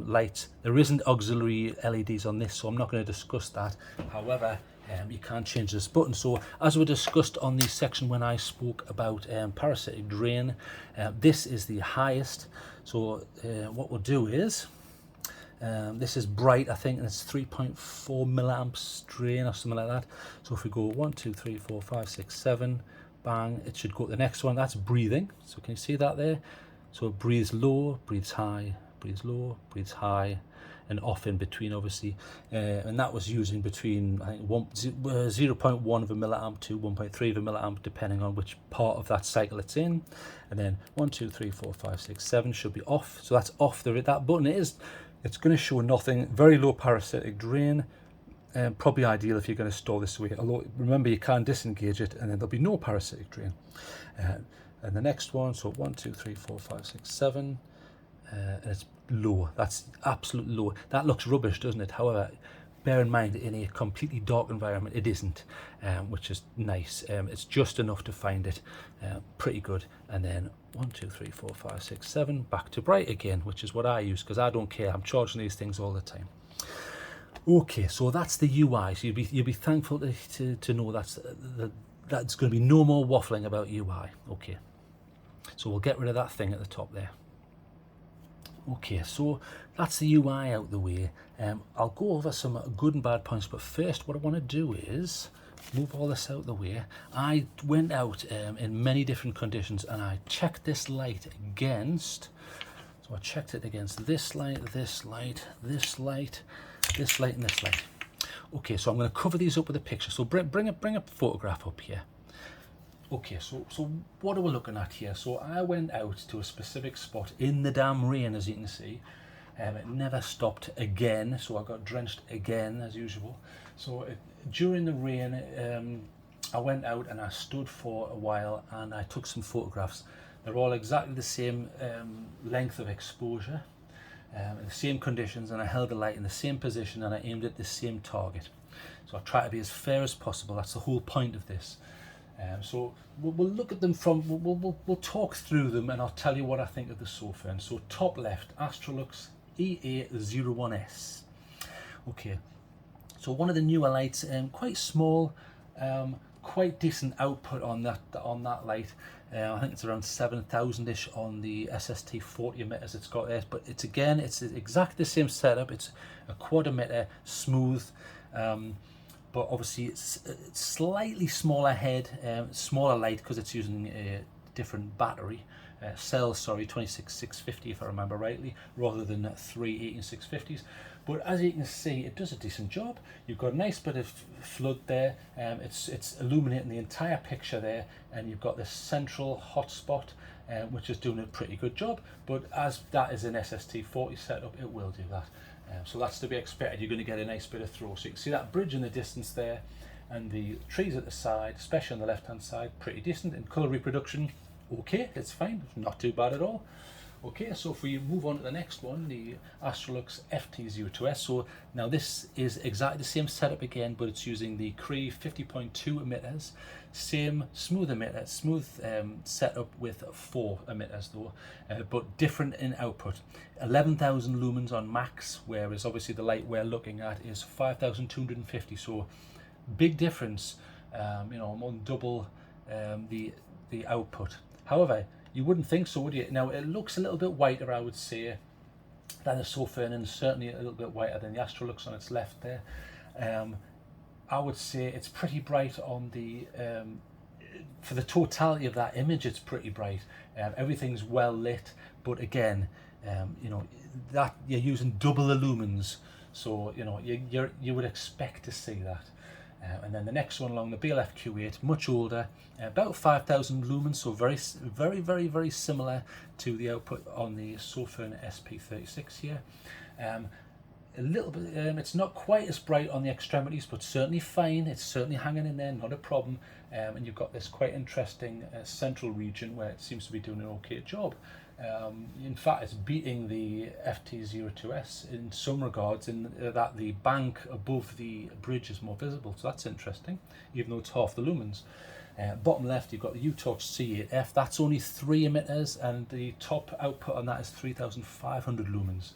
lights. There isn't auxiliary LEDs on this, so I'm not going to discuss that. However, you can change this button. So as we discussed on the section when I spoke about parasitic drain, this is the highest. So what we'll do is, this is bright, I think, and it's 3.4 milliamps drain or something like that. So if we go 1, 2, 3, 4, 5, 6, 7, bang, it should go to the next one. That's breathing. So can you see that there? So it breathes low, breathes high, breathes low, breathes high, and off in between, obviously. And that was using between, I think, 0.1 of a milliamp to 1.3 of a milliamp, depending on which part of that cycle it's in. And then 1, 2, 3, 4, 5, 6, 7 should be off. So that's off. That button it's going to show nothing. Very low parasitic drain. Probably ideal if you're going to store this away. Although remember, you can disengage it, and then there'll be no parasitic drain. And the next one, so 1, 2, 3, 4, 5, 6, 7, and it's low. That's absolute low. That looks rubbish, doesn't it? However, bear in mind, in a completely dark environment, it isn't, which is nice. It's just enough to find it pretty good. And then 1, 2, 3, 4, 5, 6, 7, back to bright again, which is what I use because I don't care. I'm charging these things all the time. Okay, so that's the UI. So you'd be thankful to know that's going to be no more waffling about UI. Okay, so we'll get rid of that thing at the top there. Okay, so that's the UI out the way. I'll go over some good and bad points, but first what I want to do is move all this out the way. I went out in many different conditions and I checked this light against, so I checked it against this light, this light, this light, this light, and this light. Okay, so I'm going to cover these up with a picture. So bring a photograph up here. Okay, so what are we looking at here? So I went out to a specific spot in the damn rain, as you can see. It never stopped again, so I got drenched again as usual. So during the rain, I went out and I stood for a while and I took some photographs. They're all exactly the same length of exposure, in the same conditions, and I held the light in the same position and I aimed at the same target. So I try to be as fair as possible. That's the whole point of this. So we'll look at them from, we'll talk through them and I'll tell you what I think of the Sofirn. So top left, Astrolux EA01S. Okay, so one of the newer lights, quite small, quite decent output on that light. I think it's around 7,000-ish on the SST40 emitters it's got there, but it's exactly the same setup. It's a quad emitter, smooth, but obviously it's slightly smaller head, smaller light because it's using a different battery cells, sorry, 26650 if I remember rightly, rather than 3 18650s. But as you can see, it does a decent job. You've got a nice bit of flood there. It's illuminating the entire picture there, and you've got this central hotspot, which is doing a pretty good job. But as that is an SST40 setup, it will do that. So that's to be expected. You're going to get a nice bit of throw. So you can see that bridge in the distance there, and the trees at the side, especially on the left-hand side, pretty decent. In colour reproduction, okay, it's fine, not too bad at all. Okay, so if we move on to the next one, the Astrolux FT02S. So now this is exactly the same setup again, but it's using the Cri 50.2 emitters. Same smooth emitter, smooth setup with 4 emitters though, but different in output. 11,000 lumens on max, whereas obviously the light we're looking at is 5,250. So big difference, more than double the output. However, you wouldn't think so, would you? Now, it looks a little bit whiter, I would say, than the Sofirn, and certainly a little bit whiter than the Astrolux on its left there. I would say it's pretty bright on the, for the totality of that image, it's pretty bright. Everything's well lit, but again, that you're using double the lumens, so, you would expect to see that. And then the next one along, the BLF Q8, much older, about 5,000 lumens, so very, very similar to the output on the Sofirn SP36 here. A little bit, it's not quite as bright on the extremities, but certainly fine. It's certainly hanging in there, not a problem. And you've got this quite interesting central region where it seems to be doing an okay job. In fact, it's beating the FT02S in some regards, in that the bank above the bridge is more visible, so that's interesting, even though it's half the lumens. Bottom left, you've got the U-Torch C8F. That's only 3 emitters, and the top output on that is 3,500 lumens.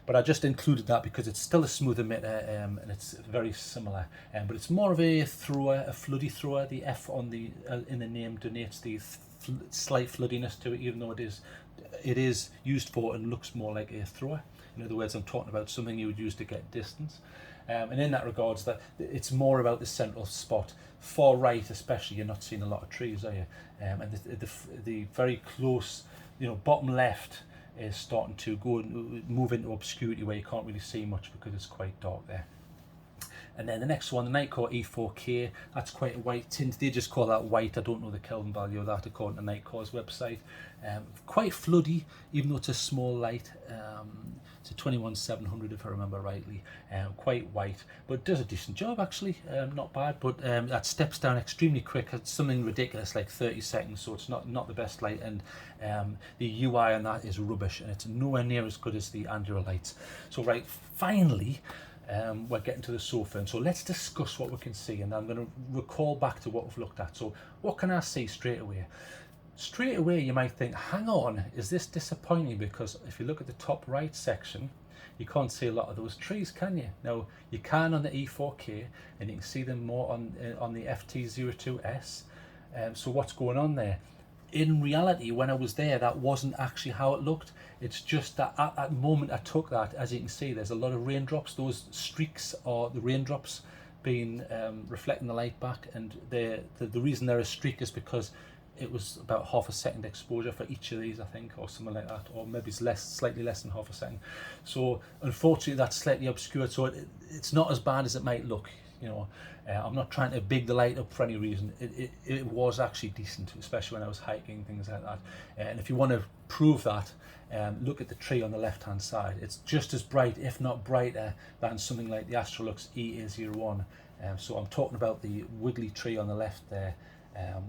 But I just included that because it's still a smooth emitter, and it's very similar. But it's more of a thrower, a floody thrower. The F on the in the name denotes the slight floodiness to it, even though it is used for and looks more like a thrower. In other words, I'm talking about something you would use to get distance. And in that regards, that it's more about the central spot. Far right, especially, you're not seeing a lot of trees, are you? And the very close, bottom left is starting to move into obscurity where you can't really see much because it's quite dark there. And then the next one, the Nightcore E4K, that's quite a white tint. They just call that white. I don't know the Kelvin value of that according to Nightcore's website. Quite floody, even though it's a small light. It's a 21700 if I remember rightly. Quite white, but does a decent job actually. Not bad, but that steps down extremely quick. It's something ridiculous like 30 seconds, so it's not the best light. And the UI on that is rubbish, and it's nowhere near as good as the Anduril lights. So right, finally, we're getting to the Sofirn. So let's discuss what we can see, and I'm going to recall back to what we've looked at. So what can I see straight away? Straight away you might think, hang on, is this disappointing? Because if you look at the top right section, you can't see a lot of those trees, can you? Now you can on the E4K, and you can see them more on the FT02S. So what's going on there? In reality, when I was there, that wasn't actually how it looked. It's just that at that moment I took that, as you can see, there's a lot of raindrops. Those streaks are the raindrops being reflecting the light back, and the reason they're a streak is because it was about half a second exposure for each of these, I think, or something like that, or maybe it's slightly less than half a second. So unfortunately that's slightly obscured, so it's not as bad as it might look. I'm not trying to big the light up for any reason. It was actually decent, especially when I was hiking, things like that. And if you want to prove that, look at the tree on the left hand side. It's just as bright, if not brighter, than something like the Astrolux EA01. So I'm talking about the wiggly tree on the left there,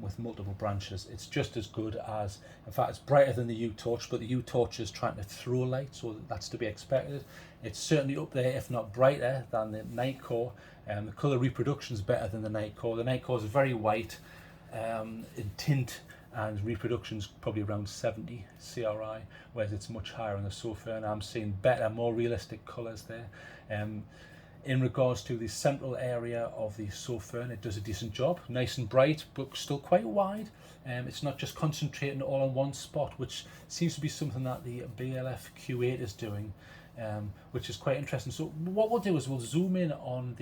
with multiple branches. It's just as good as, in fact, it's brighter than the U-Torch, but the U-Torch is trying to throw light, so that's to be expected. It's certainly up there, if not brighter, than the Nightcore. The colour reproduction is better than the Nightcore. The Nightcore is very white in tint, and reproduction is probably around 70 CRI, whereas it's much higher on the Sofirn. I'm seeing better, more realistic colours there. In regards to the central area of the Sofirn, it does a decent job, nice and bright, but still quite wide. It's not just concentrating all on one spot, which seems to be something that the BLF Q8 is doing, which is quite interesting. So what we'll do is we'll zoom in on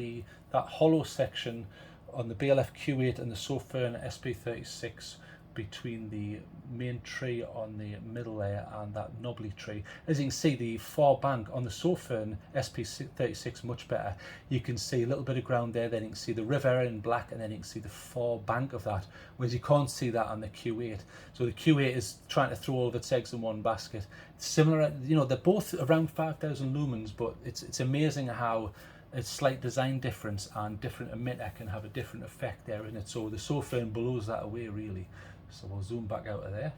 that hollow section on the BLF Q8 and the Sofirn SP36 between the main tree on the middle there and that knobbly tree. As you can see, the far bank on the Sofirn SP36 much better. You can see a little bit of ground there, then you can see the river in black, and then you can see the far bank of that, whereas you can't see that on the Q8. So the Q8 is trying to throw all of its eggs in one basket. It's similar, they're both around 5,000 lumens, but it's amazing how a slight design difference and different emitter can have a different effect there, isn't it? So the Sofirn blows that away really. So we'll zoom back out of there.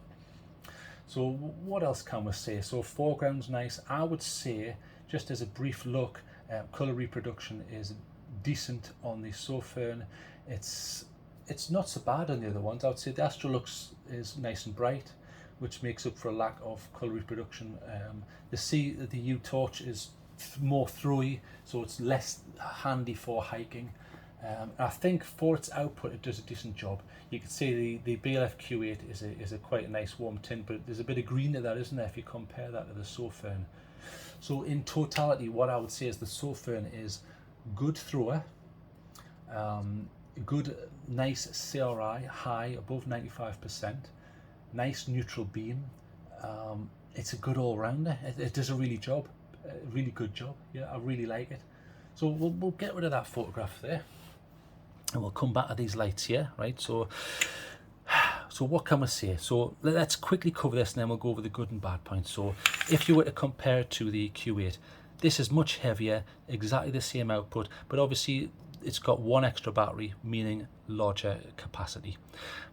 So what else can we say? So foreground's nice. I would say, just as a brief look, colour reproduction is decent on the Sofirn. It's not so bad on the other ones. I would say the Astrolux is nice and bright, which makes up for a lack of colour reproduction. The U-Torch is more throwy, so it's less handy for hiking. I think for its output it does a decent job. You can see the BLF Q8 is a quite a nice warm tint, but there's a bit of green to that, isn't there, if you compare that to the Sofirn. So in totality, what I would say is the Sofirn is good thrower, good nice CRI, high above 95%, nice neutral beam. It's a good all-rounder. It does a really good job. Yeah, I really like it. So we'll get rid of that photograph there, and we'll come back to these lights here, right? So what can we say? So let's quickly cover this, and then we'll go over the good and bad points. So if you were to compare it to the Q8, this is much heavier, exactly the same output, but obviously it's got one extra battery, meaning larger capacity.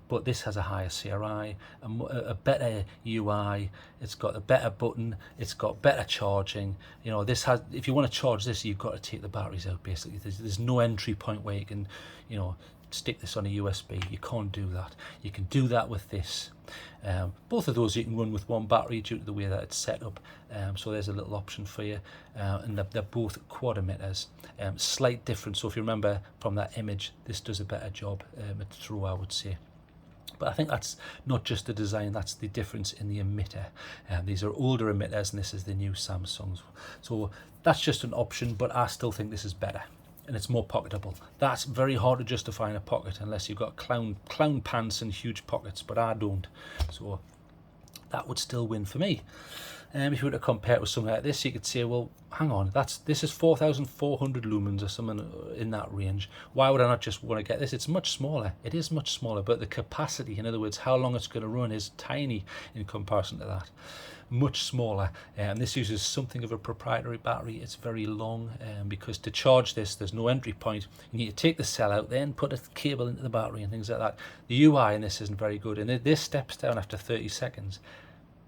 But this has a higher CRI, a better UI, it's got a better button, it's got better charging. This has, if you want to charge this, you've got to take the batteries out basically. There's no entry point where you can, stick this on a USB. You can't do that. You can do that with this. Both of those you can run with one battery due to the way that it's set up. So there's a little option for you. And they're both quad emitters. Slight difference. So if you remember from that image, this does a better job at throw, I would say. But I think that's not just the design, that's the difference in the emitter. These are older emitters and this is the new Samsung's. So that's just an option, but I still think this is better and it's more pocketable. That's very hard to justify in a pocket unless you've got clown pants and huge pockets, but I don't. So that would still win for me. If you were to compare it with something like this, you could say, well, hang on, this is 4,400 lumens or something in that range. Why would I not just want to get this? It's much smaller. It is much smaller, but the capacity, in other words, how long it's going to run, is tiny in comparison to that. Much smaller. And this uses something of a proprietary battery. It's very long because to charge this, there's no entry point. You need to take the cell out, then put a cable into the battery and things like that. The UI in this isn't very good, and this steps down after 30 seconds.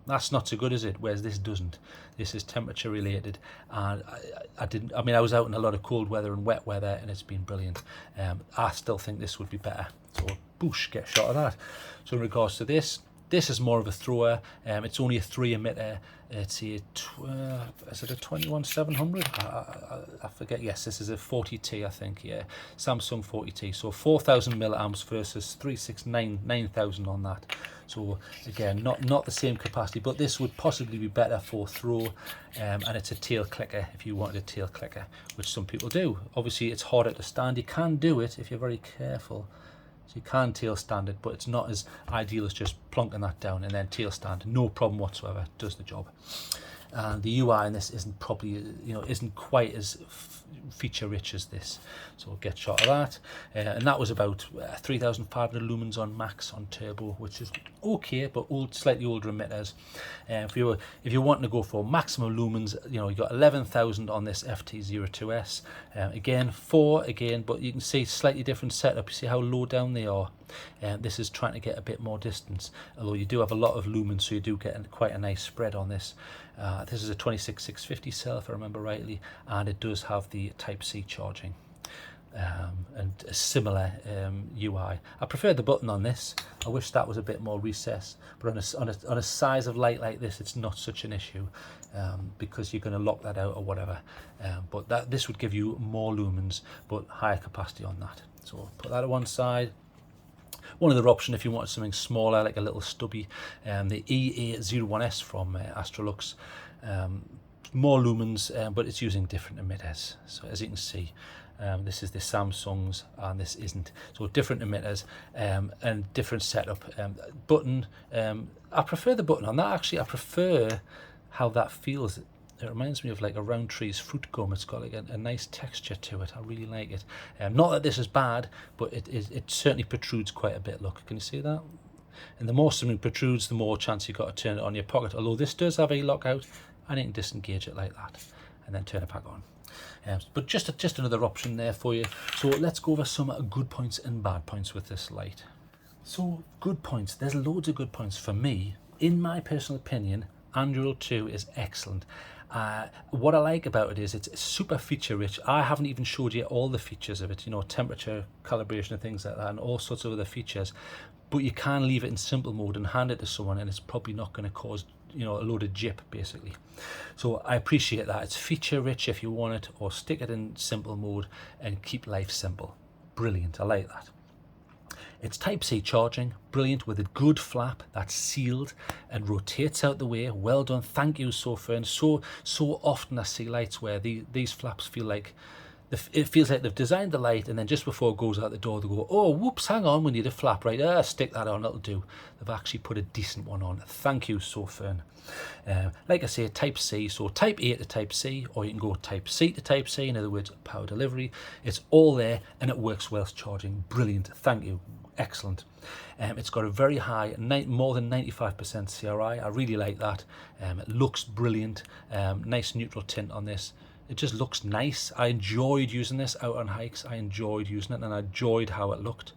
That's not so good, is it? Whereas this doesn't. This is temperature related, and I was out in a lot of cold weather and wet weather, and it's been brilliant. I still think this would be better. So boosh, get a shot of that. So in regards to this is more of a thrower. It's only a 3 emitter. It's a is it a 21700? I forget. Yes, this is a 40T, I think. Yeah, Samsung 40T. So 4,000 milliamps versus 9,000 on that. So again, not the same capacity, but this would possibly be better for throw, and it's a tail clicker if you wanted a tail clicker, which some people do. Obviously, it's harder to stand. You can do it if you're very careful. So you can tail stand it, but it's not as ideal as just plonking that down and then tail stand. No problem whatsoever. Does the job. And the UI in this isn't probably, isn't quite as feature rich as this. So we'll get a shot of that. And that was about 3,500 lumens on max on turbo, which is okay, but slightly older emitters. If you're wanting to go for maximum lumens, you got 11,000 on this FT02S. Again, 4 again, but you can see slightly different setup. You see how low down they are. This is trying to get a bit more distance, although you do have a lot of lumens, so you do get quite a nice spread on this. This is a 26650 cell, if I remember rightly, and it does have the Type-C charging and a similar UI. I prefer the button on this. I wish that was a bit more recessed, but on a size of light like this, it's not such an issue because you're going to lock that out or whatever. But this would give you more lumens, but higher capacity on that. So put that at one side. One other option, if you wanted something smaller, like a little stubby, the EA01S from Astrolux, more lumens, but it's using different emitters. So as you can see, this is the Samsung's and this isn't. So different emitters and different setup. Button, I prefer the button on that. Actually, I prefer how that feels. It reminds me of like a Roundtree's fruit gum. It's got like a nice texture to it. I really like it. Not that this is bad, but it certainly protrudes quite a bit. Look, can you see that? And the more something protrudes, the more chance you've got to turn it on your pocket. Although this does have a lockout, and you can disengage it like that and then turn it back on. But just another option there for you. So let's go over some good points and bad points with this light. So good points. There's loads of good points for me. In my personal opinion, Anduril 2 is excellent. What I like about it is it's super feature rich. I haven't even showed you all the features of it, temperature, calibration and things like that, and all sorts of other features. But you can leave it in simple mode and hand it to someone, and it's probably not going to cause a load of jip basically. So I appreciate that. It's feature rich if you want it, or stick it in simple mode and keep life simple. Brilliant. I like that. It's Type-C charging, brilliant, with a good flap that's sealed and rotates out the way. Well done, thank you, Sofirn. So often I see lights where these flaps feel like, it feels like they've designed the light and then just before it goes out the door they go, oh, whoops, hang on, we need a flap, right, stick that on, it'll do. They've actually put a decent one on. Thank you, Sofirn. Like I say, Type-C, so Type A to Type-C, or you can go Type-C to Type-C, in other words, power delivery. It's all there and it works whilst charging. Brilliant, thank you. Excellent. It's got a very high, more than 95% CRI. I really like that. It looks brilliant. Nice neutral tint on this. It just looks nice. I enjoyed using this out on hikes. I enjoyed using it and I enjoyed how it looked.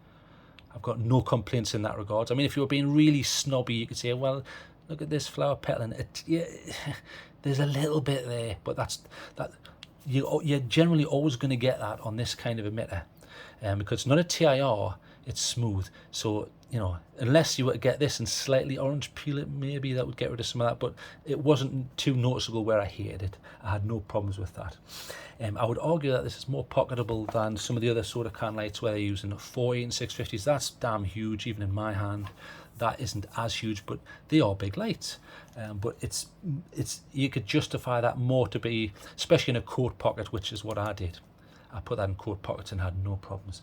I've got no complaints in that regard. I mean, if you were being really snobby, you could say, well, look at this flower petal, and yeah, there's a little bit there, but you're generally always going to get that on this kind of emitter. because it's not a TIR, it's smooth. So, you know, unless you were to get this and slightly orange peel it, maybe that would get rid of some of that, but it wasn't too noticeable where I hated it. I had no problems with that. I would argue that this is more pocketable than some of the other soda can lights where they're using 480 and 650s. That's damn huge, even in my hand. That isn't as huge, but they are big lights. But it's you could justify that more to be, especially in a coat pocket, which is what I did. I put that in coat pockets and had no problems.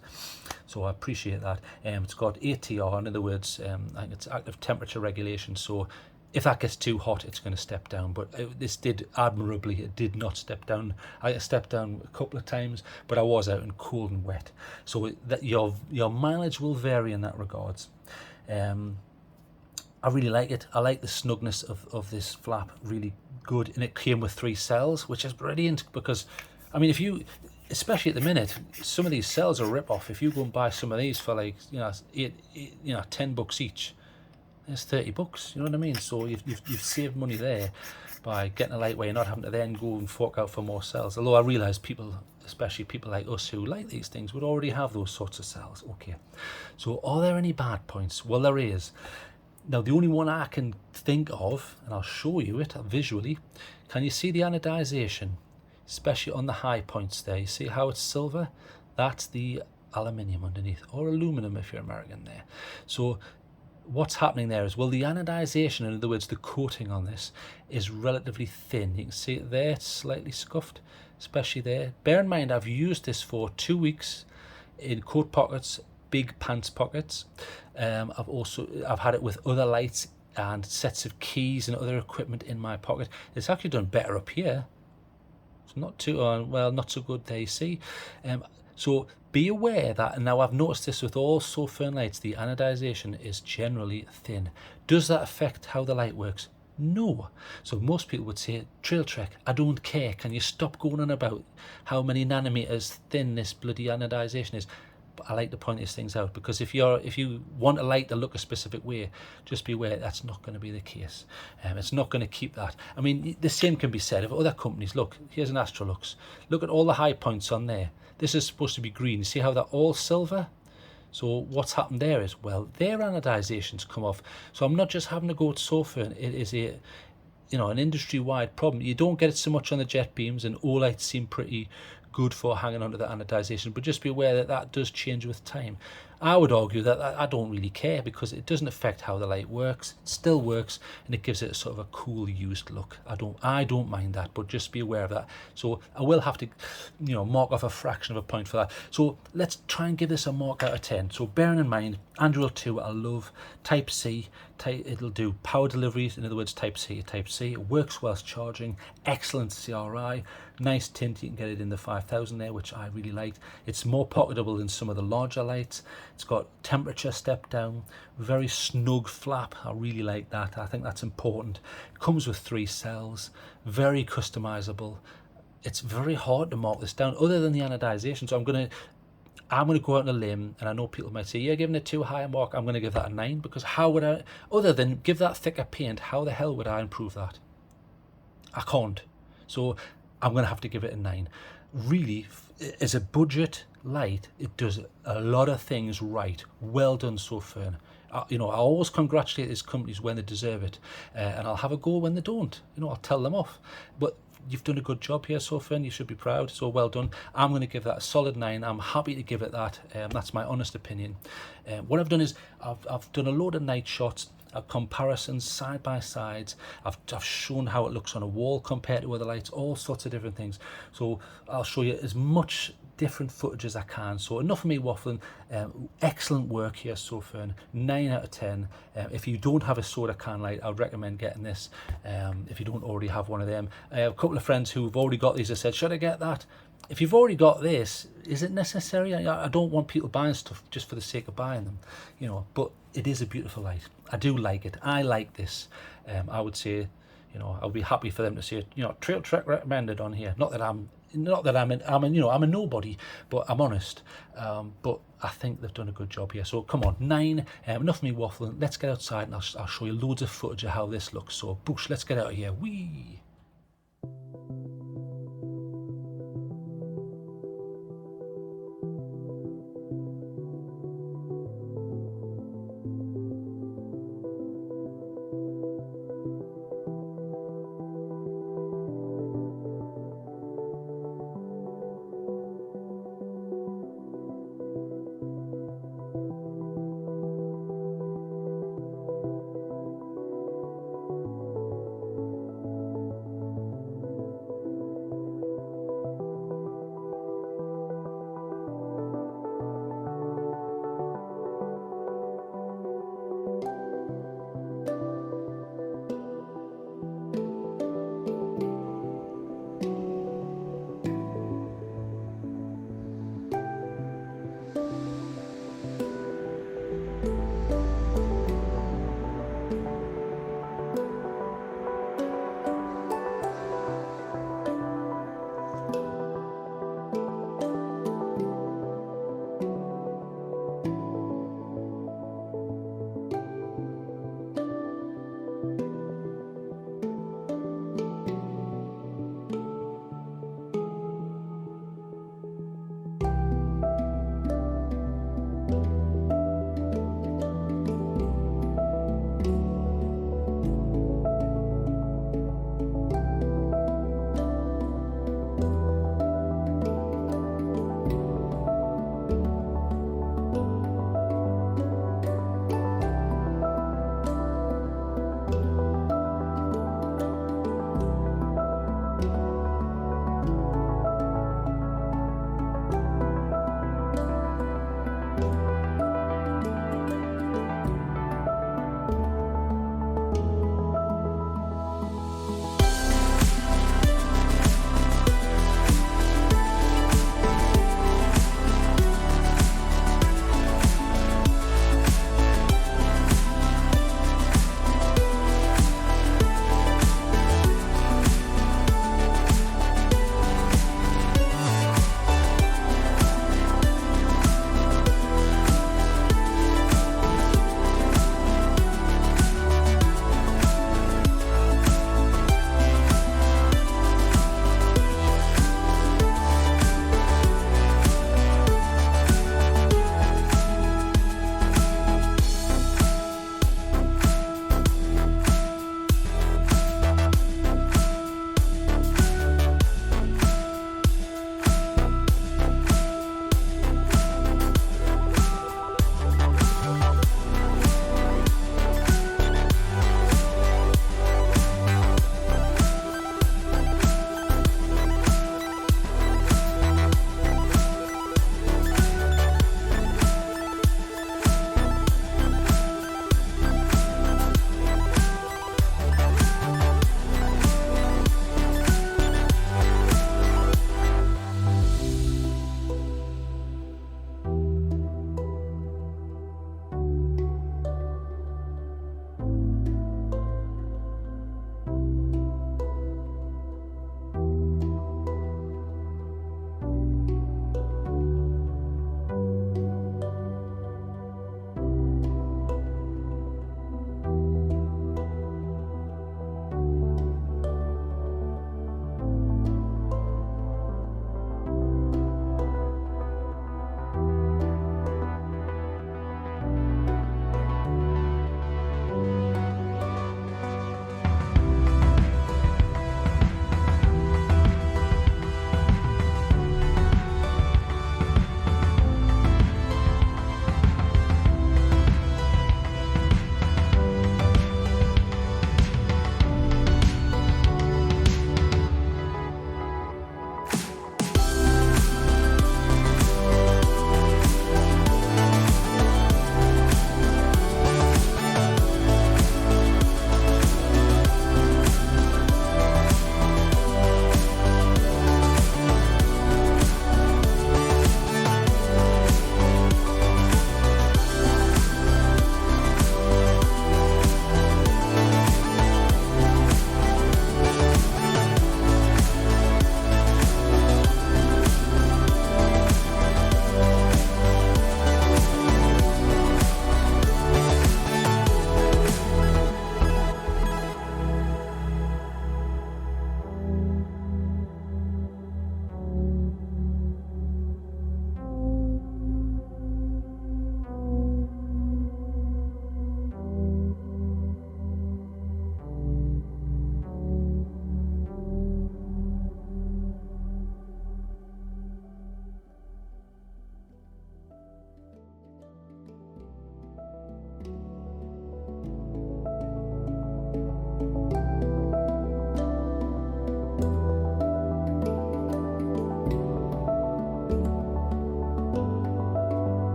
So I appreciate that. It's got ATR, in other words, I think it's active temperature regulation. So if that gets too hot, it's going to step down. But this did admirably. It did not step down. I stepped down a couple of times, but I was out in cold and wet. So that your mileage will vary in that regards. I really like it. I like the snugness of this flap, really good. And it came with 3 cells, which is brilliant because, I mean, if you, especially at the minute, some of these cells are rip-off. If you go and buy some of these for like, you know, $10 each, it's $30, you know what I mean? So you've saved money there by getting a light where you're not having to then go and fork out for more cells. Although I realise people, especially people like us who like these things, would already have those sorts of cells. Okay, so are there any bad points? Well, there is. Now, the only one I can think of, and I'll show you it visually, can you see the anodization? Especially on the high points there. You see how it's silver? That's the aluminium underneath, or aluminum if you're American there. So what's happening there is, well, the anodization, in other words, the coating on this, is relatively thin. You can see it there, it's slightly scuffed, especially there. Bear in mind, I've used this for 2 weeks in coat pockets, big pants pockets. I've had it with other lights and sets of keys and other equipment in my pocket. It's actually done better up here. It's not too well, not so good there, you see. So be aware that, and now I've noticed this with all Sofirn lights, the anodization is generally thin. Does that affect how the light works? No. So most people would say, TrailTrek, I don't care. Can you stop going on about how many nanometers thin this bloody anodization is? I like to point these things out, because if you want a light to look a specific way, just be aware that's not going to be the case. It's not going to keep that. I mean, the same can be said of other companies. Look, here's an Astrolux. Look at all the high points on there. This is supposed to be green. You see how they're all silver? So what's happened there is, well, their anodization's come off. So I'm not just having to go to Sofirn. It is a, you know, an industry-wide problem. You don't get it so much on the jet beams, and all lights seem pretty good for hanging onto the anodization, but just be aware that that does change with time. I would argue that I don't really care, because it doesn't affect how the light works. It still works, and it gives it a sort of a cool used look. I don't mind that, but just be aware of that. So I will have to, you know, mark off a fraction of a point for that. So let's try and give this a mark out of 10. So bearing in mind, Anduril 2 I love, Type C, it'll do power deliveries, in other words Type C, it works whilst charging, excellent CRI, nice tint, you can get it in the 5000 there, which I really liked. It's more pocketable than some of the larger lights. It's got temperature step down, very snug flap, I really like that. I think that's important. It comes with 3 cells, very customizable. It's very hard to mark this down other than the anodization. So I'm going to go out on a limb, and I know people might say, you're giving it too high a mark. I'm going to give that a 9, because how would I, other than give that thicker paint, how the hell would I improve that? I can't. So I'm going to have to give it a 9. Really, as a budget light, it does a lot of things right. Well done, Sofirn. You know, I always congratulate these companies when they deserve it, and I'll have a go when they don't. You know, I'll tell them off. But you've done a good job here, Sofirn. You should be proud. So well done. I'm going to give that a solid 9. I'm happy to give it that. That's my honest opinion. What I've done is I've done a load of night shots, comparisons side by sides. I've shown how it looks on a wall compared to other lights, all sorts of different things. So I'll show you as much different footage as I can. So enough of me waffling. Excellent work here, Sofirn. 9 out of 10. If you don't have a soda can light, I would recommend getting this. If you don't already have one of them, I have a couple of friends who've already got these. I said, should I get that? If you've already got this, is it necessary? I don't want people buying stuff just for the sake of buying them, you know. But it is a beautiful light. I do like it. I like this. I would say, you know, I would be happy for them to say, you know, TrailTrek recommended on here. Not that I'm a nobody, but I'm honest. But I think they've done a good job here. So come on, 9. Enough of me waffling. Let's get outside, and I'll show you loads of footage of how this looks. So boosh, let's get out of here. Whee!